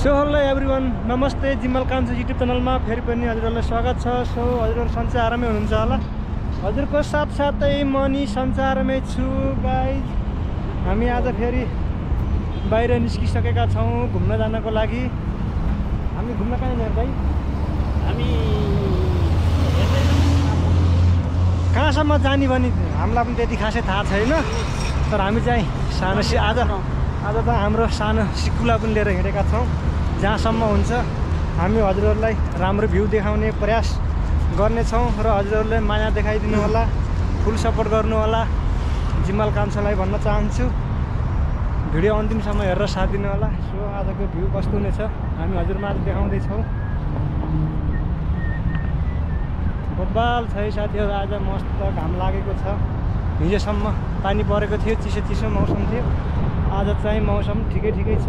So hello everyone, नमस्ते। जिमल कान्छो YouTube च्यानलमा फेरि पनि हजुरहरूलाई स्वागत छ। सो हजुरहरू सन्चै आरामै हुनुहुन्छ होला। हजुरको साथसाथै म नि सन्चै आरामै छु गाइज। हामी आज फेरि बाहिर निस्किसकेका छौँ घुम्न जानको लागि। हामी घुम्न कहाँ जाने भाइ? हामी कहाँसम्म जाने भने हामीलाई पनि त्यति खासै थाहा छैन, तर हामी चाहिँ सानो आज त हाम्रो सानो सिक्कुला पनि लिएर हिँडेका छौँ। जहाँसम्म हुन्छ हामी हजुरहरूलाई राम्रो भ्यू देखाउने प्रयास गर्नेछौँ र हजुरहरूले माया देखाइदिनु होला, फुल सपोर्ट गर्नु होला जिमल कान्छोलाई भन्न चाहन्छु। भिडियो अन्तिमसम्म हेरेर साथ दिनु होला। सो आजको भ्यू कस्तो हुनेछ हामी हजुरमा आज देखाउँदैछौँ। बब्बाल छ है साथीहरू, आज मस्त घाम लागेको छ। हिजोसम्म पानी परेको थियो, चिसो मौसम थियो। आज चाहिँ मौसम ठिकै छ।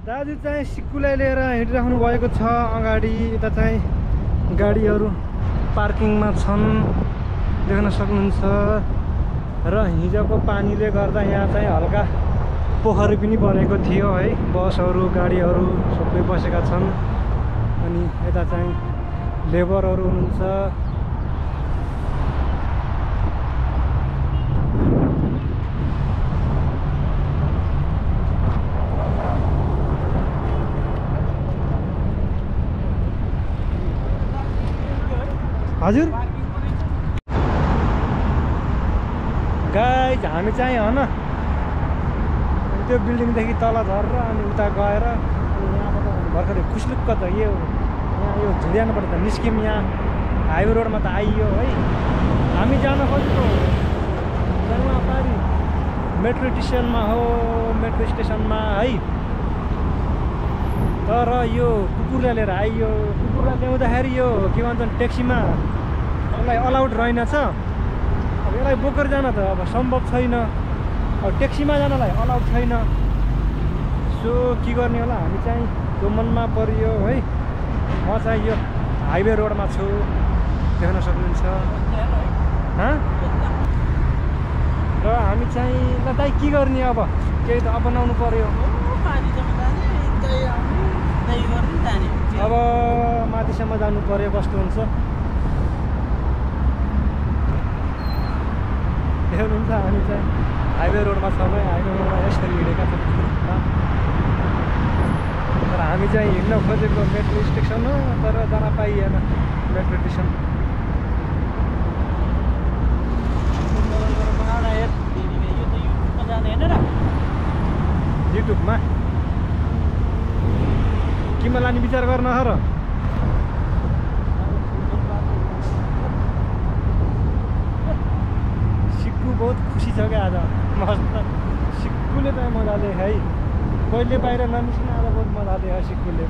दाजु चाहिँ सिक्कुलाई लिएर हिँडिराख्नु भएको छ अगाडि। यता चाहिँ गाडीहरू पार्किङमा छन्, देख्न सक्नुहुन्छ। र हिजोको पानीले गर्दा यहाँ चाहिँ हल्का पोखरी पनि बनेको थियो है। बसहरू गाडीहरू सबै बसेका छन्। अनि यता चाहिँ लेबरहरू हुनुहुन्छ। हजुर गाइज, हामी चाहिँ होइन त्यो बिल्डिङदेखि तल झरेर अनि उता गएर यहाँबाट भर्खरै खुसलुक्क त यो झुडियानबाट त निस्क्यौँ। यहाँ हाइवे रोडमा त आइयो है। हामी जान खोजेको जलमापारी मेट्रो स्टेसनमा है। तर यो कुकुरलाई लिएर आइयो। कुकुरलाई ल्याउँदाखेरि यो के भन्छन् ट्याक्सीमा यसलाई अलाउड रहेनछ। अब यसलाई बोकेर जान त अब सम्भव छैन, अब ट्याक्सीमा जानलाई अलाउड छैन। सो के गर्ने होला, हामी चाहिँ दोमनमा परियो है। म चाहिँ यो हाइवे रोडमा छु, देख्न सक्नुहुन्छ। र हामी चाहिँ ल दाइ के गर्ने, अब केही त अपनाउनु पर्यो। अब माथिसम्म जानु पर्यो, कस्तो हुन्छ देख्नुहुन्छ। हामी चाहिँ हाइवे रोडमा छौँ है। हाइवे रोडमा यसरी हिँडेका छौँ। तर हामी चाहिँ हिँड्न खोजेको मेट्रो स्टेसन हो, तर जान पाइएन मेट्रो स्टेसन। युट्युबमा किमा लाने विचार गर्न र सिक्कु बहुत खुसी छ क्या आज। मस्त सिक्कुले त मजा दिए है। कहिले बाहिर ननिस्किन आज बहुत मजा दियो है सिक्कुले।